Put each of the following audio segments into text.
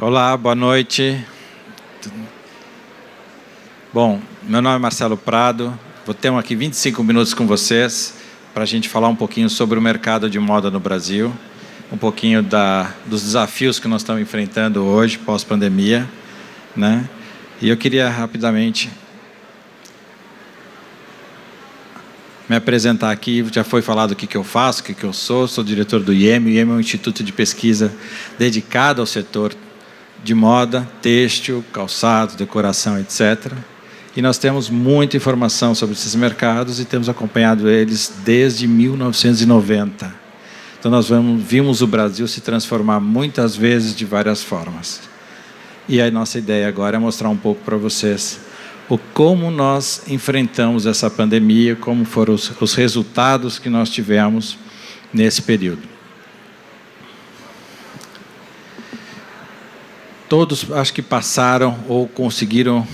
Olá, boa noite. Bom, meu nome é Marcelo Prado. Vou ter aqui 25 minutos com vocês para a gente falar um pouquinho sobre o mercado de moda no Brasil, um pouquinho dos desafios que nós estamos enfrentando hoje, pós-pandemia, né? E eu queria rapidamente me apresentar aqui. Já foi falado o que eu faço, o que eu sou diretor do IEM. O IEM é um instituto de pesquisa dedicado ao setor de moda, têxtil, calçados, decoração, etc. E nós temos muita informação sobre esses mercados e temos acompanhado eles desde 1990. Então nós vimos o Brasil se transformar muitas vezes de várias formas. E a nossa ideia agora é mostrar um pouco para vocês como nós enfrentamos essa pandemia, como foram os resultados que nós tivemos nesse período. Todos acho que passaram ou conseguiram,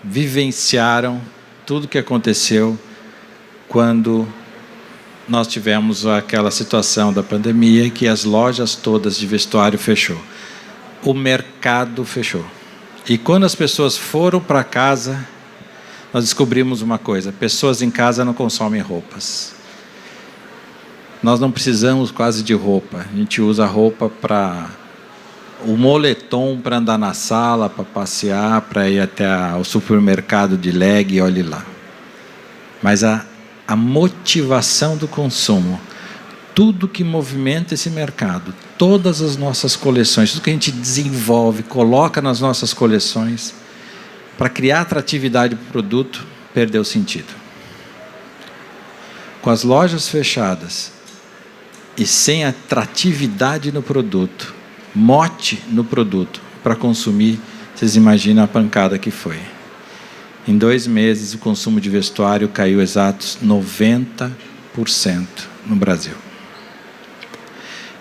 vivenciaram tudo o que aconteceu quando nós tivemos aquela situação da pandemia que as lojas todas de vestuário fechou. O mercado fechou. E quando as pessoas foram para casa, nós descobrimos uma coisa: pessoas em casa não consomem roupas. Nós não precisamos quase de roupa. A gente usa roupa para o moletom para andar na sala, para passear, para ir até o supermercado de leg e olhe lá. Mas a motivação do consumo, tudo que movimenta esse mercado, todas as nossas coleções, tudo que a gente desenvolve, coloca nas nossas coleções, para criar atratividade para o produto, perdeu sentido. Com as lojas fechadas e sem atratividade no produto, mote no produto para consumir, vocês imaginam a pancada que foi. Em 2 meses, o consumo de vestuário caiu exatos 90% no Brasil.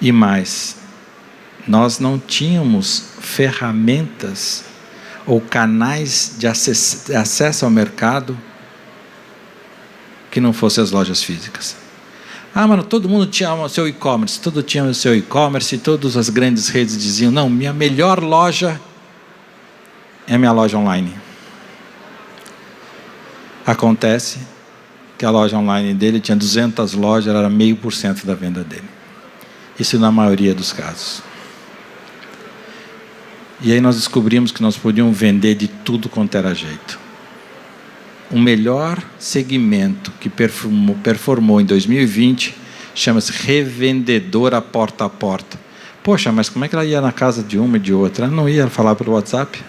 E mais, nós não tínhamos ferramentas ou canais de acesso ao mercado que não fossem as lojas físicas. Mano, todo mundo tinha o seu e-commerce, todas as grandes redes diziam, não, minha melhor loja é minha loja online. Acontece que a loja online dele tinha 200 lojas, era 0,5% da venda dele. Isso na maioria dos casos. E aí nós descobrimos que nós podíamos vender de tudo quanto era jeito. O melhor segmento que performou em 2020 chama-se revendedora porta a porta. Poxa, mas como é que ela ia na casa de uma e de outra? Ela não ia falar pelo WhatsApp?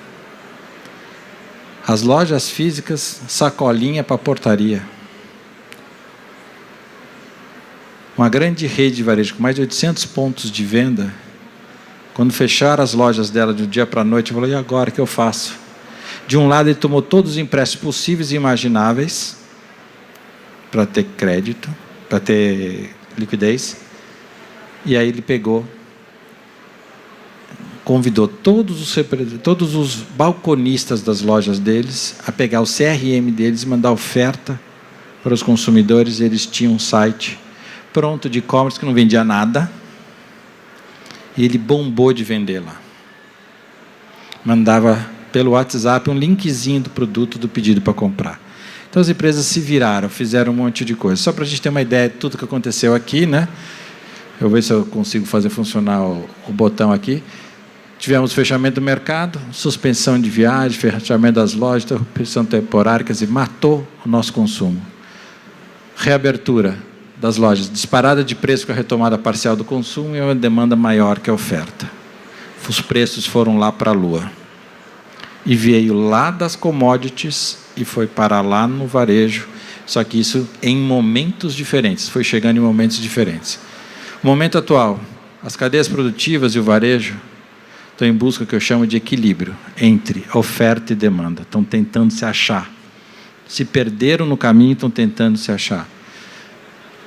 As lojas físicas, sacolinha para portaria. Uma grande rede de varejo com mais de 800 pontos de venda, quando fecharam as lojas dela de um dia para a noite, falou, e agora, o que eu faço? De um lado, ele tomou todos os empréstimos possíveis e imagináveis para ter crédito, para ter liquidez. E aí ele convidou todos os balconistas das lojas deles a pegar o CRM deles e mandar oferta para os consumidores. Eles tinham um site pronto de e-commerce que não vendia nada. E ele bombou de vender lá. Mandava pelo WhatsApp um linkzinho do produto, do pedido para comprar. Então as empresas se viraram, fizeram um monte de coisa. Só para a gente ter uma ideia de tudo que aconteceu aqui, né? Eu vou ver se eu consigo fazer funcionar o botão aqui. Tivemos fechamento do mercado, suspensão de viagem, fechamento das lojas, interrupção temporária, quer dizer, matou o nosso consumo. Reabertura das lojas, disparada de preço com a retomada parcial do consumo e uma demanda maior que a oferta. Os preços foram lá para a lua. E veio lá das commodities e foi parar lá no varejo, só que isso em momentos diferentes, foi chegando em momentos diferentes. O momento atual, as cadeias produtivas e o varejo estão em busca do que eu chamo de equilíbrio entre oferta e demanda, estão tentando se achar. Se perderam no caminho, estão tentando se achar.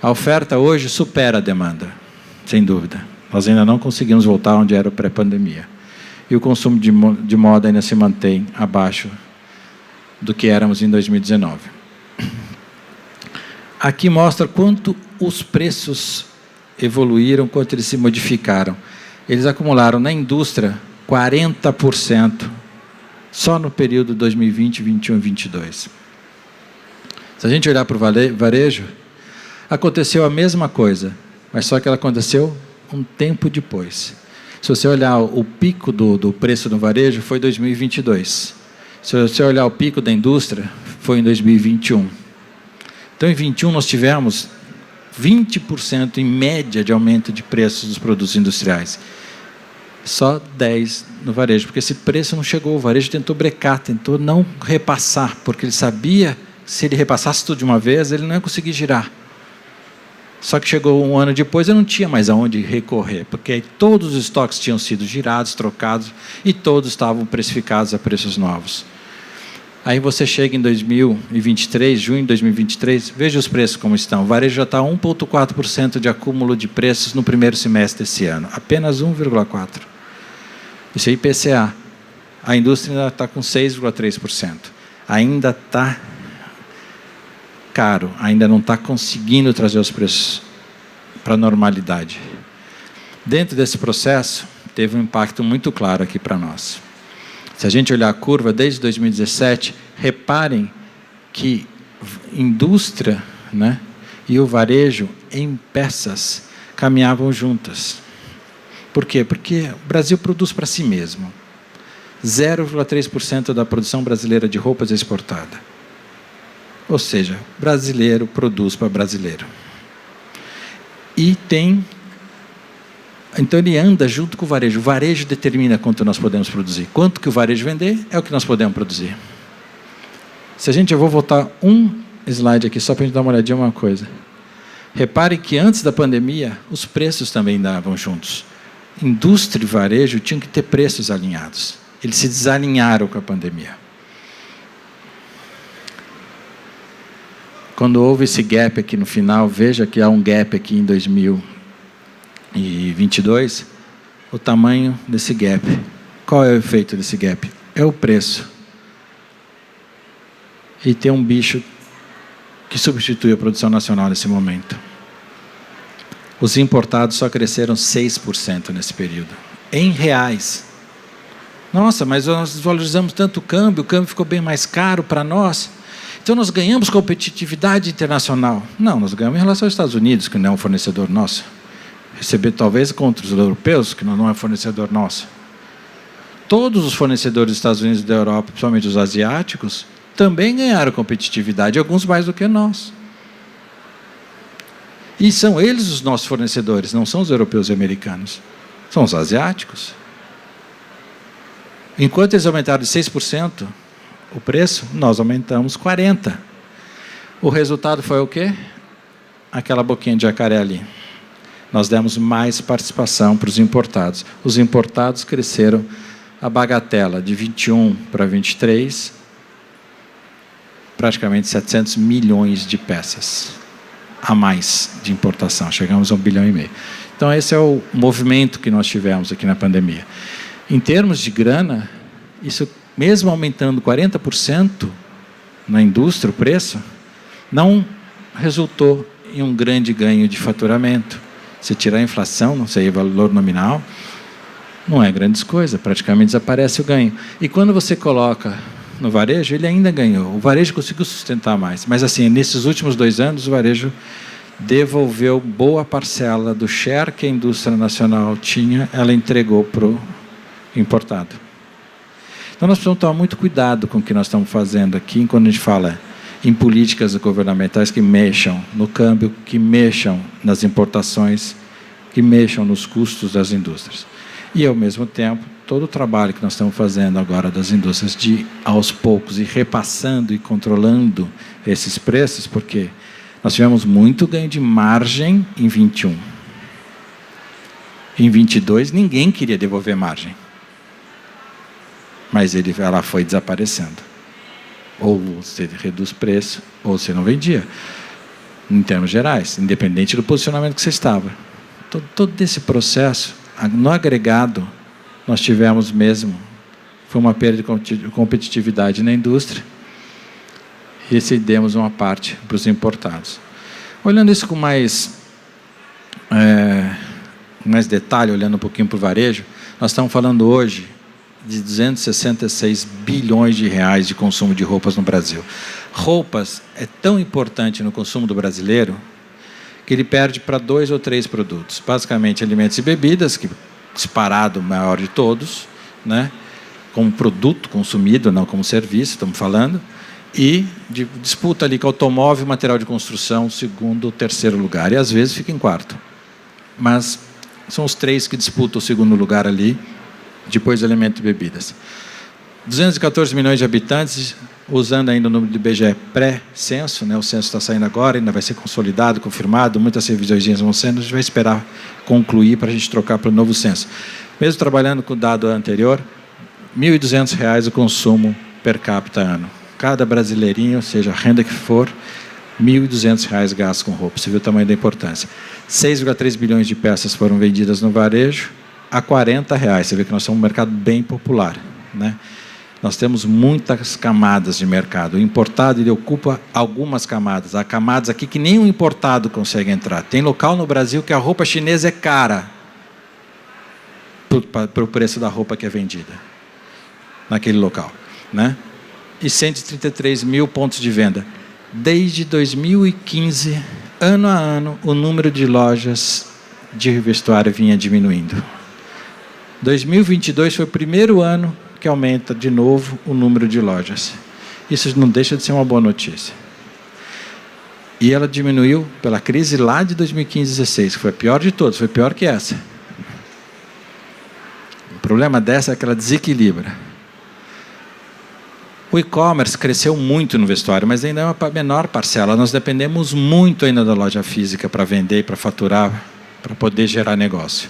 A oferta hoje supera a demanda, sem dúvida. Nós ainda não conseguimos voltar onde era o pré-pandemia. E o consumo de moda ainda se mantém abaixo do que éramos em 2019. Aqui mostra quanto os preços evoluíram, quanto eles se modificaram. eles acumularam na indústria 40% só no período 2020, 21 e 22. Se a gente olhar para o varejo, aconteceu a mesma coisa, mas só que ela aconteceu um tempo depois. Se você olhar o pico do preço no varejo, foi 2022. Se você olhar o pico da indústria, foi em 2021. Então, em 2021, nós tivemos 20% em média de aumento de preços dos produtos industriais. Só 10% no varejo, porque esse preço não chegou. O varejo tentou brecar, tentou não repassar, porque ele sabia que se ele repassasse tudo de uma vez, ele não ia conseguir girar. Só que chegou um ano depois e não tinha mais aonde recorrer, porque todos os estoques tinham sido girados, trocados, e todos estavam precificados a preços novos. Aí você chega em 2023, junho de 2023, veja os preços como estão. O varejo já está 1,4% de acúmulo de preços no primeiro semestre desse ano. Apenas 1,4%. Isso é IPCA. A indústria ainda está com 6,3%. Ainda está caro, ainda não está conseguindo trazer os preços para a normalidade. Dentro desse processo, teve um impacto muito claro aqui para nós. Se a gente olhar a curva desde 2017, reparem que indústria, né, e o varejo em peças caminhavam juntas. Por quê? Porque o Brasil produz para si mesmo. 0,3% da produção brasileira de roupas é exportada. Ou seja, brasileiro produz para brasileiro. E tem... Então, ele anda junto com o varejo. O varejo determina quanto nós podemos produzir. Quanto que o varejo vender, é o que nós podemos produzir. Eu vou voltar um slide aqui, só para a gente dar uma olhadinha em uma coisa. Repare que antes da pandemia, os preços também andavam juntos. Indústria e varejo tinham que ter preços alinhados. Eles se desalinharam com a pandemia. Quando houve esse gap aqui no final, veja que há um gap aqui em 2022, o tamanho desse gap. Qual é o efeito desse gap? É o preço. E tem um bicho que substitui a produção nacional nesse momento. Os importados só cresceram 6% nesse período. Em reais. Nossa, mas nós valorizamos tanto o câmbio ficou bem mais caro para nós. Então, nós ganhamos competitividade internacional. Não, nós ganhamos em relação aos Estados Unidos, que não é um fornecedor nosso. Receber, talvez, contra os europeus, que não é fornecedor nosso. Todos os fornecedores dos Estados Unidos e da Europa, principalmente os asiáticos, também ganharam competitividade, alguns mais do que nós. E são eles os nossos fornecedores, não são os europeus e americanos. São os asiáticos. Enquanto eles aumentaram de 6%, o preço, nós aumentamos 40%. O resultado foi o quê? Aquela boquinha de jacaré ali. Nós demos mais participação para os importados. Os importados cresceram a bagatela de 21 para 23, praticamente 700 milhões de peças a mais de importação. Chegamos a 1,5 bilhão. Então, esse é o movimento que nós tivemos aqui na pandemia. Em termos de grana, isso, mesmo aumentando 40% na indústria, o preço, não resultou em um grande ganho de faturamento. Se tirar a inflação, não sei, o valor nominal, não é grandes coisas, praticamente desaparece o ganho. E quando você coloca no varejo, ele ainda ganhou. O varejo conseguiu sustentar mais. Mas, assim, nesses últimos 2 anos, o varejo devolveu boa parcela do share que a indústria nacional tinha, ela entregou para o importado. Então, nós precisamos tomar muito cuidado com o que nós estamos fazendo aqui, quando a gente fala em políticas governamentais que mexam no câmbio, que mexam nas importações, que mexam nos custos das indústrias. E, ao mesmo tempo, todo o trabalho que nós estamos fazendo agora das indústrias de, aos poucos, ir repassando e controlando esses preços, porque nós tivemos muito ganho de margem em 21. Em 22, ninguém queria devolver margem. Mas ela foi desaparecendo. Ou você reduz preço, ou você não vendia. Em termos gerais, independente do posicionamento que você estava. Todo esse processo, no agregado, nós tivemos mesmo, foi uma perda de competitividade na indústria, e cedemos uma parte para os importados. Olhando isso com mais mais detalhe, olhando um pouquinho para o varejo, nós estamos falando hoje de 266 bilhões de reais de consumo de roupas no Brasil. Roupas é tão importante no consumo do brasileiro que ele perde para 2 ou 3 produtos. Basicamente, alimentos e bebidas, que disparado o maior de todos, né? Como produto consumido, não como serviço, estamos falando, e disputa ali com automóvel e material de construção, segundo ou terceiro lugar, e às vezes fica em quarto. Mas são os 3 que disputam o segundo lugar ali, depois de alimentos e bebidas. 214 milhões de habitantes, usando ainda o número do IBGE pré-censo, né? O censo está saindo agora, ainda vai ser consolidado, confirmado, muitas revisões vão sendo, a gente vai esperar concluir para a gente trocar para o novo censo. Mesmo trabalhando com o dado anterior, R$ 1.200 o consumo per capita ano. Cada brasileirinho, seja a renda que for, R$ 1.200 gastos com roupa. Você viu o tamanho da importância. 6,3 bilhões de peças foram vendidas no varejo a R$ 40. Você vê que nós somos um mercado bem popular, né? Nós temos muitas camadas de mercado. O importado ele ocupa algumas camadas. Há camadas aqui que nem o importado consegue entrar. Tem local no Brasil que a roupa chinesa é cara para o preço da roupa que é vendida naquele local, né? E 133 mil pontos de venda. Desde 2015, ano a ano, o número de lojas de vestuário vinha diminuindo. 2022 foi o primeiro ano que aumenta de novo o número de lojas. Isso não deixa de ser uma boa notícia. E ela diminuiu pela crise lá de 2015 e 2016, que foi a pior de todas, foi pior que essa. O problema dessa é que ela desequilibra. O e-commerce cresceu muito no vestuário, mas ainda é uma menor parcela. Nós dependemos muito ainda da loja física para vender, para faturar, para poder gerar negócio.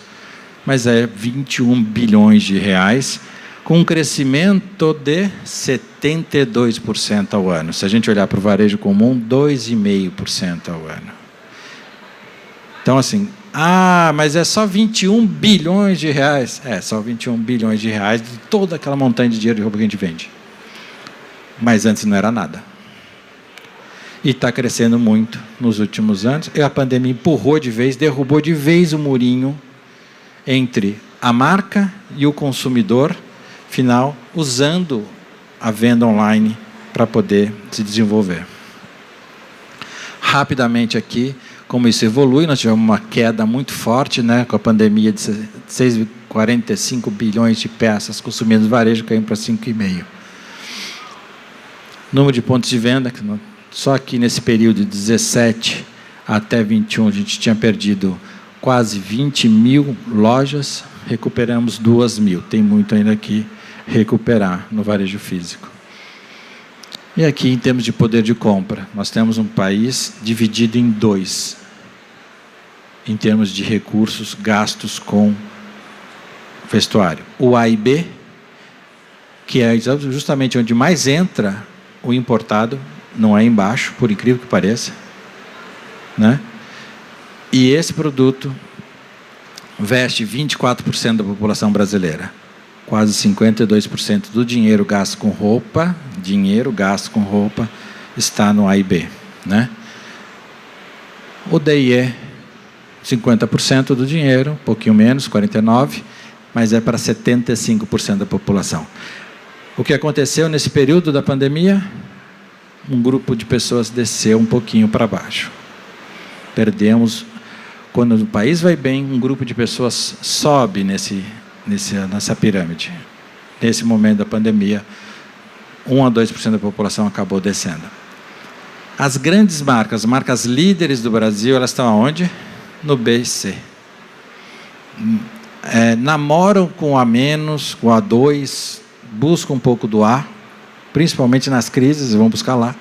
Mas é 21 bilhões de reais, com um crescimento de 72% ao ano. Se a gente olhar para o varejo comum, 2,5% ao ano. Então, assim, mas é só 21 bilhões de reais. É, só 21 bilhões de reais de toda aquela montanha de dinheiro de roupa que a gente vende. Mas antes não era nada. E está crescendo muito nos últimos anos. E a pandemia empurrou de vez, derrubou de vez o murinho entre a marca e o consumidor final, usando a venda online para poder se desenvolver. Rapidamente aqui, como isso evolui, nós tivemos uma queda muito forte, né, com a pandemia de 6,45 bilhões de peças consumidas no varejo, caindo para 5,5. Número de pontos de venda, só aqui nesse período de 17 até 21, a gente tinha perdido quase 20 mil lojas, recuperamos 2 mil. Tem muito ainda aqui recuperar no varejo físico. E aqui, em termos de poder de compra, nós temos um país dividido em 2, em termos de recursos gastos com vestuário. O A e B, que é justamente onde mais entra o importado, não é embaixo, por incrível que pareça, né? E esse produto veste 24% da população brasileira. Quase 52% do dinheiro gasto com roupa, está no A e B, né? O D e E, 50% do dinheiro, um pouquinho menos, 49%, mas é para 75% da população. O que aconteceu nesse período da pandemia? Um grupo de pessoas desceu um pouquinho para baixo. Perdemos, quando o país vai bem, um grupo de pessoas sobe nessa pirâmide. Nesse momento da pandemia, 1 a 2% da população acabou descendo. As grandes marcas, as marcas líderes do Brasil, elas estão aonde? No B e C. Namoram com A-, com A2, buscam um pouco do A, principalmente nas crises, vão buscar lá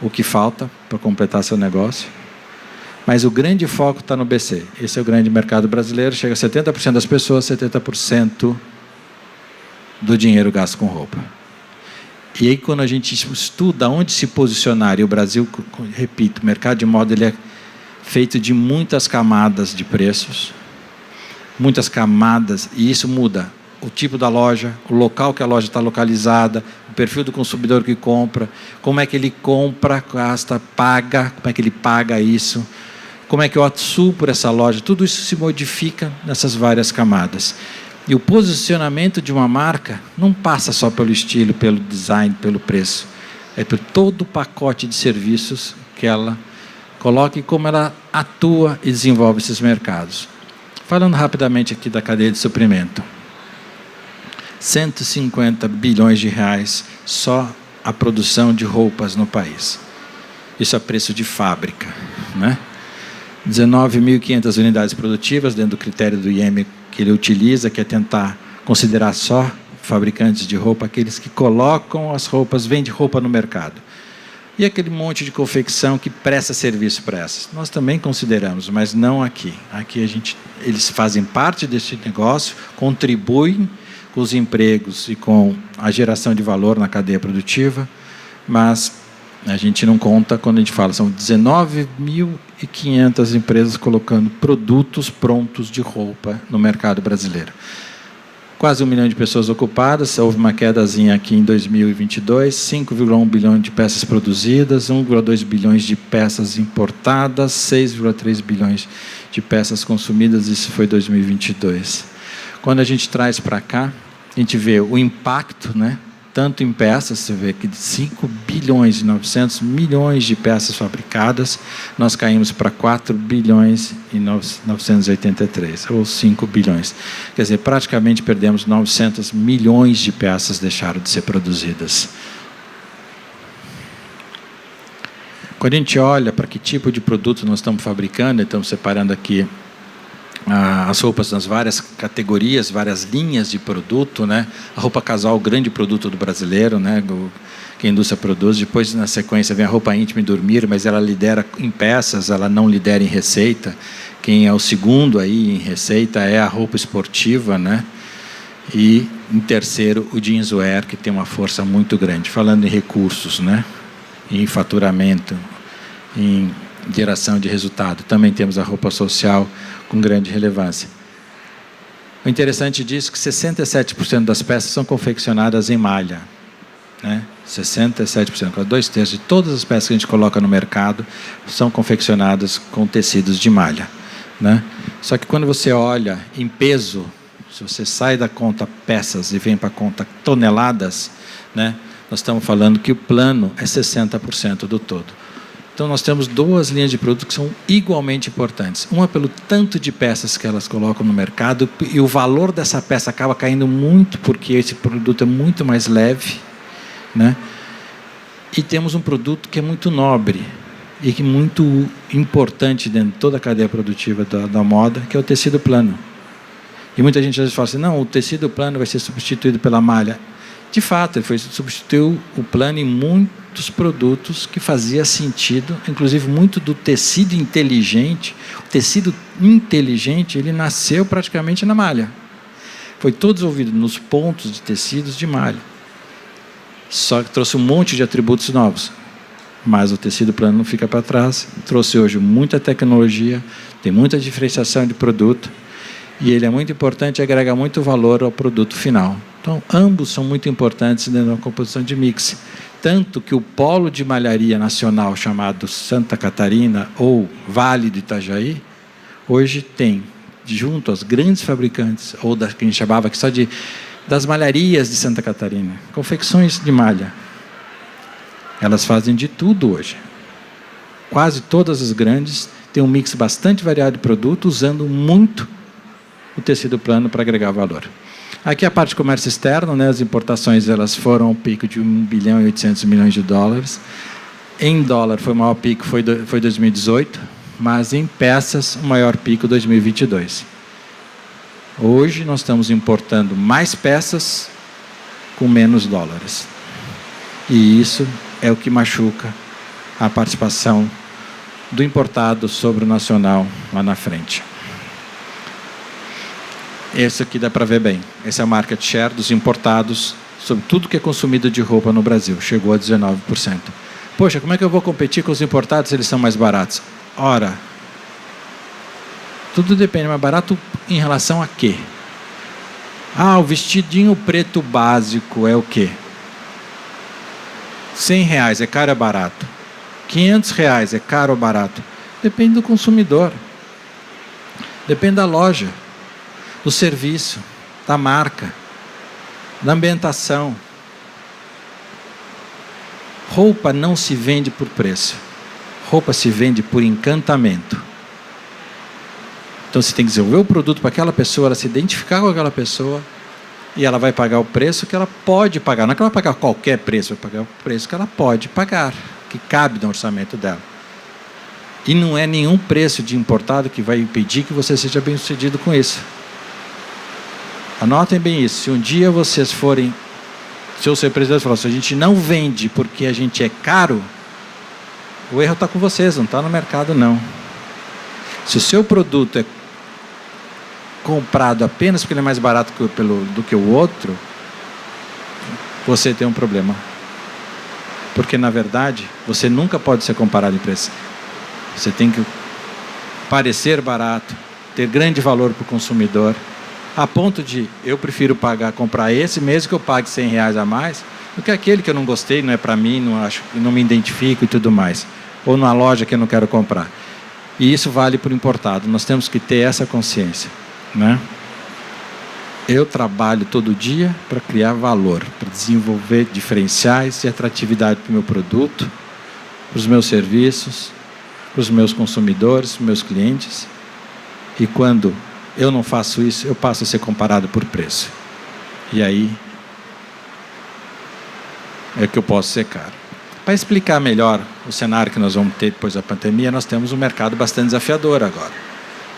o que falta para completar seu negócio. Mas o grande foco está no BC. Esse é o grande mercado brasileiro, chega a 70% das pessoas, 70% do dinheiro gasto com roupa. E aí, quando a gente estuda onde se posicionar, e o Brasil, repito, o mercado de moda ele é feito de muitas camadas de preços, muitas camadas, e isso muda o tipo da loja, o local que a loja está localizada, o perfil do consumidor que compra, como é que ele compra, gasta, paga, como é que ele paga isso. como é que eu atuo por essa loja, tudo isso se modifica nessas várias camadas. E o posicionamento de uma marca não passa só pelo estilo, pelo design, pelo preço. É por todo o pacote de serviços que ela coloca e como ela atua e desenvolve esses mercados. Falando rapidamente aqui da cadeia de suprimento. 150 bilhões de reais só a produção de roupas no país. Isso a preço de fábrica, né? 19.500 unidades produtivas, dentro do critério do IEM que ele utiliza, que é tentar considerar só fabricantes de roupa, aqueles que colocam as roupas, vendem roupa no mercado. E aquele monte de confecção que presta serviço para essas. Nós também consideramos, mas não aqui. Aqui eles fazem parte desse negócio, contribuem com os empregos e com a geração de valor na cadeia produtiva, mas a gente não conta quando a gente fala, são 19.500 empresas colocando produtos prontos de roupa no mercado brasileiro. Quase 1 milhão de pessoas ocupadas, houve uma quedazinha aqui em 2022, 5,1 bilhão de peças produzidas, 1,2 bilhões de peças importadas, 6,3 bilhões de peças consumidas, isso foi 2022. Quando a gente traz para cá, a gente vê o impacto, né? Tanto em peças, você vê que de 5 bilhões e 900 milhões de peças fabricadas, nós caímos para 4 bilhões e 983, ou 5 bilhões. Quer dizer, praticamente perdemos 900 milhões de peças deixaram de ser produzidas. Quando a gente olha para que tipo de produto nós estamos fabricando, estamos separando aqui as roupas nas várias categorias, várias linhas de produto, né? A roupa casal, o grande produto do brasileiro, né? Que a indústria produz. Depois, na sequência, vem a roupa íntima e dormir, mas ela lidera em peças, ela não lidera em receita. Quem é o segundo aí em receita é a roupa esportiva, né? E, em terceiro, o jeanswear, que tem uma força muito grande. Falando em recursos, né? Em faturamento, em geração de resultado. Também temos a roupa social com grande relevância. O interessante disso é que 67% das peças são confeccionadas em malha, né? 67%, 2/3 de todas as peças que a gente coloca no mercado são confeccionadas com tecidos de malha, né? Só que quando você olha em peso, se você sai da conta peças e vem para a conta toneladas, né? Nós estamos falando que o plano é 60% do todo. Então, nós temos duas linhas de produto que são igualmente importantes. Uma pelo tanto de peças que elas colocam no mercado e o valor dessa peça acaba caindo muito porque esse produto é muito mais leve, né? E temos um produto que é muito nobre e que é muito importante dentro de toda a cadeia produtiva da moda, que é o tecido plano. E muita gente às vezes fala assim, não, o tecido plano vai ser substituído pela malha. De fato, ele substituiu o plano em muitos produtos que fazia sentido, inclusive muito do tecido inteligente. O tecido inteligente, ele nasceu praticamente na malha. Foi todo desenvolvido nos pontos de tecidos de malha. Só que trouxe um monte de atributos novos. Mas o tecido plano não fica para trás. Trouxe hoje muita tecnologia, tem muita diferenciação de produto. E ele é muito importante e agrega muito valor ao produto final. Então, ambos são muito importantes dentro da composição de mix. Tanto que o polo de malharia nacional chamado Santa Catarina ou Vale do Itajaí, hoje tem, junto aos grandes fabricantes, ou que a gente chamava aqui só das malharias de Santa Catarina, confecções de malha. Elas fazem de tudo hoje. Quase todas as grandes têm um mix bastante variado de produto, usando muito o tecido plano para agregar valor. Aqui a parte de comércio externo, né, as importações elas foram um pico de 1 bilhão e 800 milhões de dólares. Em dólar, foi o maior pico, foi 2018, mas em peças, o maior pico 2022. Hoje, nós estamos importando mais peças com menos dólares. E isso é o que machuca a participação do importado sobre o nacional lá na frente. Esse aqui dá para ver bem. Esse é o market share dos importados sobre tudo que é consumido de roupa no Brasil. Chegou a 19%. Poxa, como é que eu vou competir com os importados se eles são mais baratos? Ora, tudo depende. Mais barato em relação a quê? Ah, o vestidinho preto básico é o quê? R$100 é caro ou barato? R$500 é caro ou barato? Depende do consumidor. Depende da loja, do serviço, da marca, da ambientação. Roupa não se vende por preço. Roupa se vende por encantamento. Então você tem que desenvolver o produto para aquela pessoa, ela se identificar com aquela pessoa e ela vai pagar o preço que ela pode pagar. Não é que ela vai pagar qualquer preço, vai pagar o preço que ela pode pagar, que cabe no orçamento dela. E não é nenhum preço de importado que vai impedir que você seja bem-sucedido com isso. Anotem bem isso. Se um dia vocês forem, se o seu presidente falar assim, a gente não vende porque a gente é caro, o erro está com vocês, não está no mercado não. Se o seu produto é comprado apenas porque ele é mais barato do que o outro, você tem um problema. Porque, na verdade, você nunca pode ser comparado em preço. Você tem que parecer barato, ter grande valor para o consumidor, a ponto de eu prefiro comprar esse, mesmo que eu pague R$100 a mais, do que aquele que eu não gostei, não é para mim, não me identifico e tudo mais. Ou numa loja que eu não quero comprar. E isso vale para o importado. Nós temos que ter essa consciência, né? Eu trabalho todo dia para criar valor, para desenvolver diferenciais e atratividade para o meu produto, para os meus serviços, para os meus consumidores, para os meus clientes. E quando eu não faço isso, eu passo a ser comparado por preço. E aí é que eu posso ser caro. Para explicar melhor o cenário que nós vamos ter depois da pandemia, nós temos um mercado bastante desafiador agora.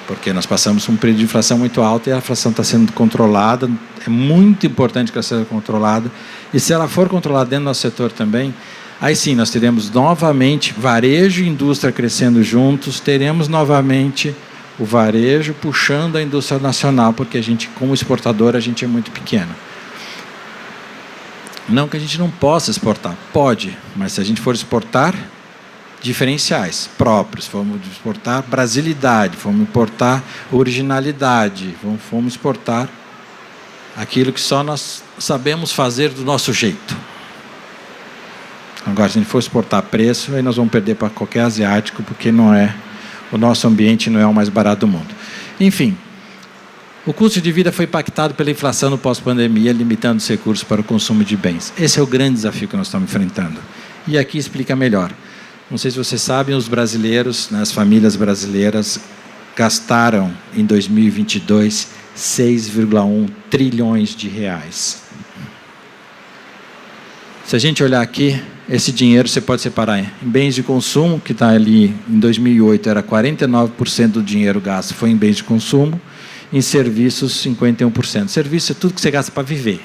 Porque nós passamos por um período de inflação muito alta e a inflação está sendo controlada. É muito importante que ela seja controlada. E se ela for controlada dentro do nosso setor também, aí sim nós teremos novamente varejo e indústria crescendo juntos, teremos novamente o varejo puxando a indústria nacional, porque a gente, como exportador, a gente é muito pequeno. Não que a gente não possa exportar, pode, mas se a gente for exportar diferenciais próprios, vamos exportar brasilidade, vamos importar originalidade, vamos exportar aquilo que só nós sabemos fazer do nosso jeito. Agora, se a gente for exportar preço, aí nós vamos perder para qualquer asiático, porque não é, o nosso ambiente não é o mais barato do mundo. Enfim, o custo de vida foi impactado pela inflação no pós-pandemia, limitando os recursos para o consumo de bens. Esse é o grande desafio que nós estamos enfrentando. E aqui explica melhor. Não sei se vocês sabem, os brasileiros, as famílias brasileiras, gastaram em 2022 6,1 trilhões de reais. Se a gente olhar aqui, esse dinheiro você pode separar em bens de consumo, que está ali em 2008, era 49% do dinheiro gasto foi em bens de consumo, em serviços 51%. Serviço é tudo que você gasta para viver.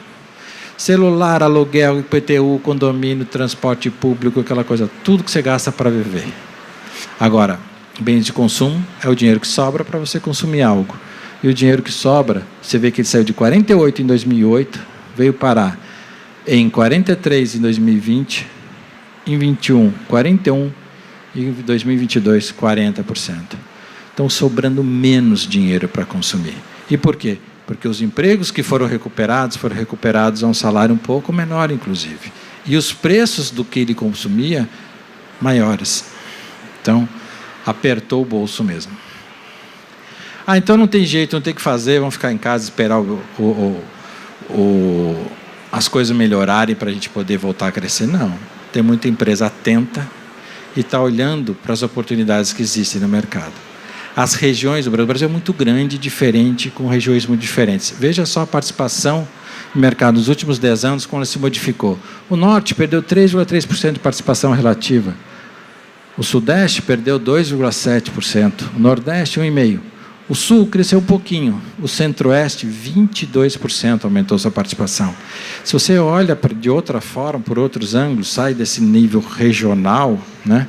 Celular, aluguel, IPTU, condomínio, transporte público, aquela coisa, tudo que você gasta para viver. Agora, bens de consumo é o dinheiro que sobra para você consumir algo. E o dinheiro que sobra, você vê que ele saiu de 48 em 2008, veio parar em 43 em 2020, em 21, 41 e em 2022, 40%. Então, sobrando menos dinheiro para consumir. E por quê? Porque os empregos que foram recuperados a um salário um pouco menor, inclusive. E os preços do que ele consumia, maiores. Então, apertou o bolso mesmo. Então não tem jeito, não tem o que fazer, vamos ficar em casa e esperar as coisas melhorarem para a gente poder voltar a crescer. Não. Tem muita empresa atenta e está olhando para as oportunidades que existem no mercado. As regiões do Brasil, o Brasil é muito grande, diferente, com regiões muito diferentes. Veja só a participação no mercado nos últimos 10 anos, como ela se modificou. O Norte perdeu 3,3% de participação relativa. O Sudeste perdeu 2,7%. O Nordeste, 1,5%. O Sul cresceu um pouquinho. O Centro-Oeste, 22% aumentou sua participação. Se você olha de outra forma, por outros ângulos, sai desse nível regional, né?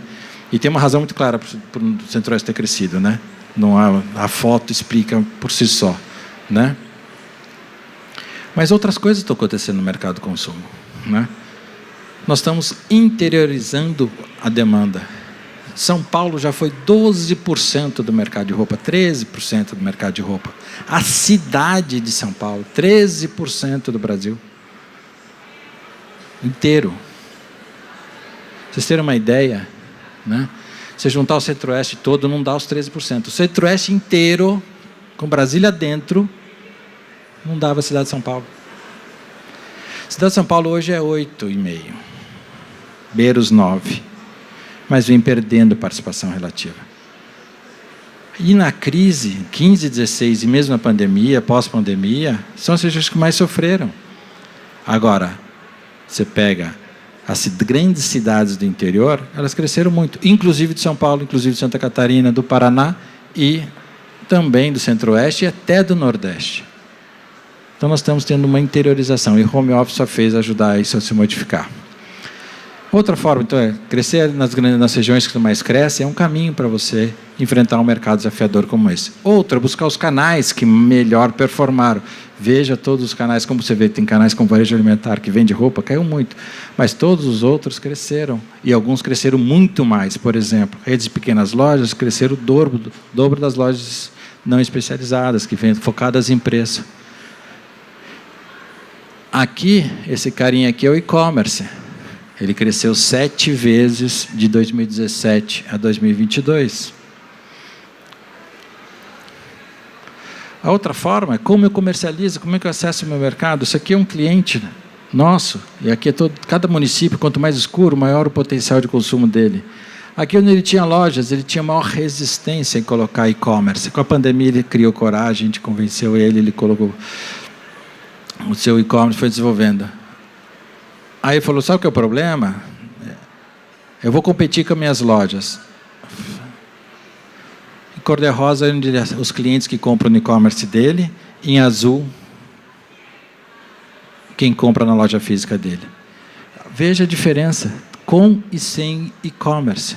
E tem uma razão muito clara para o Centro-Oeste ter crescido, né? Não a foto explica por si só, né? Mas outras coisas estão acontecendo no mercado de consumo, né? Nós estamos interiorizando a demanda. São Paulo já foi 12% do mercado de roupa, 13% do mercado de roupa. A cidade de São Paulo, 13% do Brasil inteiro. Vocês terem uma ideia, né? Você juntar o Centro-Oeste todo, não dá os 13%. O Centro-Oeste inteiro, com Brasília dentro, não dava a cidade de São Paulo. A cidade de São Paulo hoje é 8,5%. Beira os 9%. Mas vem perdendo participação relativa. E na crise, 15, 16 e mesmo na pandemia, pós-pandemia, são as regiões que mais sofreram. Agora, você pega as grandes cidades do interior, elas cresceram muito, inclusive de São Paulo, inclusive de Santa Catarina, do Paraná e também do Centro-Oeste e até do Nordeste. Então nós estamos tendo uma interiorização e o home office só fez ajudar isso a se modificar. Outra forma, então, é crescer nas regiões que mais crescem, é um caminho para você enfrentar um mercado desafiador como esse. Outra, buscar os canais que melhor performaram. Veja todos os canais, como você vê, tem canais como varejo alimentar, que vende roupa, caiu muito, mas todos os outros cresceram, e alguns cresceram muito mais. Por exemplo, redes de pequenas lojas cresceram o dobro das lojas não especializadas, que vêm focadas em preço. Aqui, esse carinha aqui é o e-commerce. Ele cresceu 7 vezes de 2017 a 2022. A outra forma é como eu comercializo, como é que eu acesso o meu mercado. Isso aqui é um cliente nosso, e aqui é cada município, quanto mais escuro, maior o potencial de consumo dele. Aqui onde ele tinha lojas, ele tinha maior resistência em colocar e-commerce. Com a pandemia ele criou coragem, a gente convenceu ele colocou o seu e-commerce, foi desenvolvendo. Aí ele falou, sabe o que é o problema? Eu vou competir com as minhas lojas. Em cor-de-rosa, os clientes que compram no e-commerce dele. Em azul, quem compra na loja física dele. Veja a diferença, com e sem e-commerce.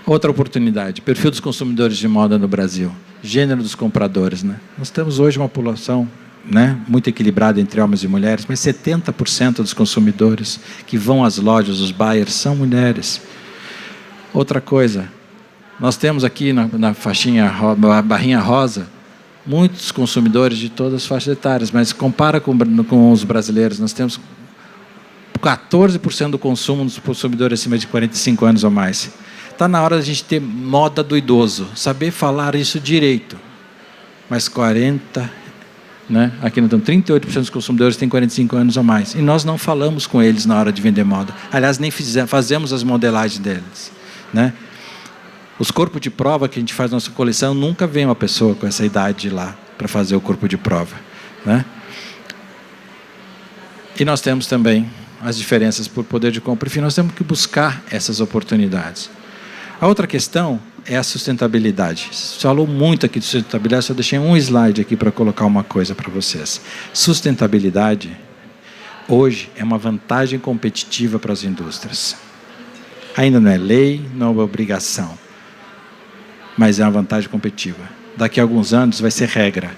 Outra oportunidade, perfil dos consumidores de moda no Brasil. Gênero dos compradores, né? Nós temos hoje uma população, né, muito equilibrada entre homens e mulheres, mas 70% dos consumidores que vão às lojas, os buyers, são mulheres. Outra coisa, nós temos aqui na faixinha, na barrinha rosa, muitos consumidores de todas as faixas etárias, mas compara com os brasileiros, nós temos 14% do consumo dos consumidores acima de 45 anos ou mais. Está na hora de a gente ter moda do idoso, saber falar isso direito. Mas 40%, né? Aqui nós temos 38% dos consumidores têm 45 anos ou mais. E nós não falamos com eles na hora de vender moda. Aliás, nem fazemos as modelagens deles, né? Os corpos de prova que a gente faz na nossa coleção, nunca vem uma pessoa com essa idade lá para fazer o corpo de prova, né? E nós temos também as diferenças por poder de compra. Enfim, nós temos que buscar essas oportunidades. A outra questão é a sustentabilidade. Se falou muito aqui de sustentabilidade, só deixei um slide aqui para colocar uma coisa para vocês. Sustentabilidade, hoje, é uma vantagem competitiva para as indústrias. Ainda não é lei, não é obrigação, mas é uma vantagem competitiva. Daqui a alguns anos vai ser regra.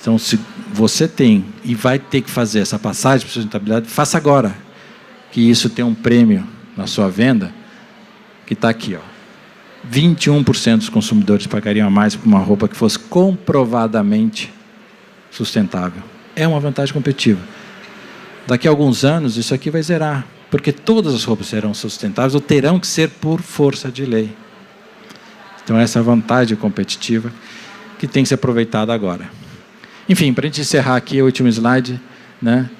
Então, se você tem e vai ter que fazer essa passagem para sustentabilidade, faça agora, que isso tem um prêmio na sua venda, que está aqui, ó. 21% dos consumidores pagariam a mais por uma roupa que fosse comprovadamente sustentável. É uma vantagem competitiva. Daqui a alguns anos, isso aqui vai zerar, porque todas as roupas serão sustentáveis ou terão que ser por força de lei. Então, essa é a vantagem competitiva que tem que ser aproveitada agora. Enfim, para a gente encerrar aqui o último slide, né?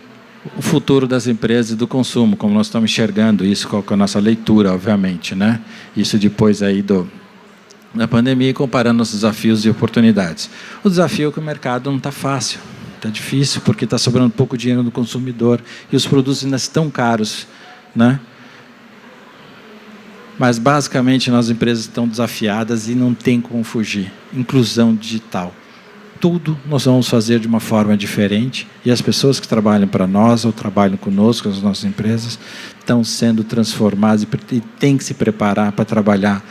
O futuro das empresas e do consumo, como nós estamos enxergando isso com a nossa leitura, obviamente, né? Isso depois aí da pandemia, comparando os desafios e oportunidades. O desafio é que o mercado não está fácil, está difícil, porque está sobrando pouco dinheiro no consumidor e os produtos ainda estão caros, né? Mas, basicamente, as empresas estão desafiadas e não tem como fugir. Inclusão digital. Tudo nós vamos fazer de uma forma diferente e as pessoas que trabalham para nós ou trabalham conosco, as nossas empresas, estão sendo transformadas e têm que se preparar para trabalhar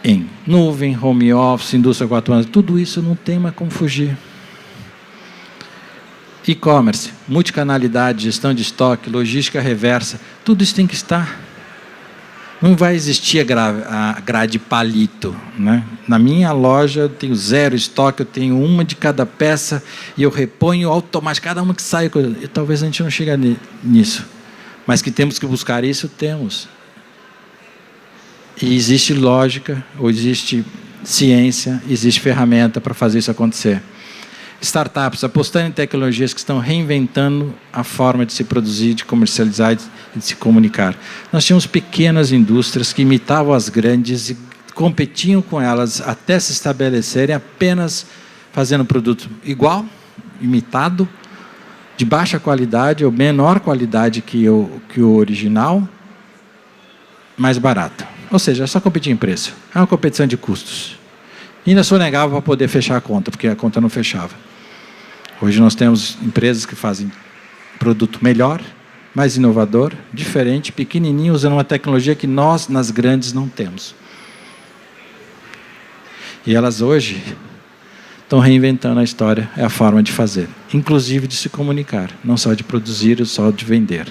em nuvem, home office, indústria 4.0, tudo isso não tem mais como fugir. E-commerce, multicanalidade, gestão de estoque, logística reversa, tudo isso tem que estar. Não vai existir a grade palito, né? Na minha loja eu tenho 0 estoque, eu tenho uma de cada peça e eu reponho automaticamente, cada uma que sai. E talvez a gente não chegue nisso. Mas que temos que buscar isso, temos. E existe lógica, ou existe ciência, existe ferramenta para fazer isso acontecer. Startups apostando em tecnologias que estão reinventando a forma de se produzir, de comercializar e de se comunicar. Nós tínhamos pequenas indústrias que imitavam as grandes e competiam com elas até se estabelecerem apenas fazendo um produto igual, imitado, de baixa qualidade ou menor qualidade que o original, mais barato. Ou seja, é só competir em preço. É uma competição de custos. E ainda sonegava para poder fechar a conta, porque a conta não fechava. Hoje nós temos empresas que fazem produto melhor, mais inovador, diferente, pequenininho, usando uma tecnologia que nós, nas grandes, não temos. E elas hoje estão reinventando a história, é a forma de fazer, inclusive de se comunicar, não só de produzir, só de vender.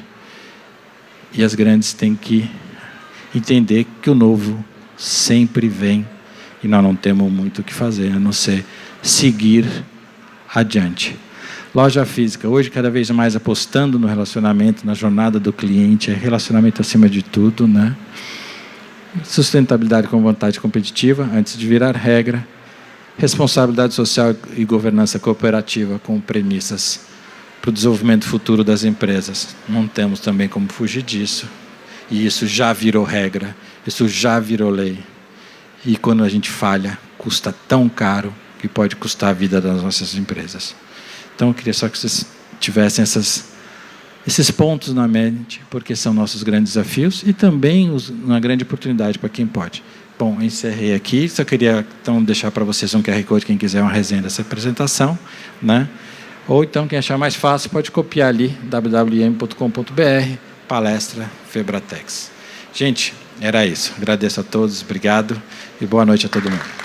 E as grandes têm que entender que o novo sempre vem e nós não temos muito o que fazer, a não ser seguir adiante. Loja física, hoje cada vez mais apostando no relacionamento, na jornada do cliente, é relacionamento acima de tudo, né? Sustentabilidade com vontade competitiva, antes de virar regra. Responsabilidade social e governança cooperativa com premissas para o desenvolvimento futuro das empresas. Não temos também como fugir disso. E isso já virou regra, isso já virou lei. E quando a gente falha, custa tão caro que pode custar a vida das nossas empresas. Então eu queria só que vocês tivessem esses pontos na mente, porque são nossos grandes desafios e também uma grande oportunidade para quem pode. Bom, encerrei aqui, só queria então deixar para vocês um QR Code, quem quiser uma resenha dessa apresentação, né? Ou então, quem achar mais fácil, pode copiar ali, www.im.com.br, palestra Febratex. Gente, era isso. Agradeço a todos, obrigado e boa noite a todo mundo.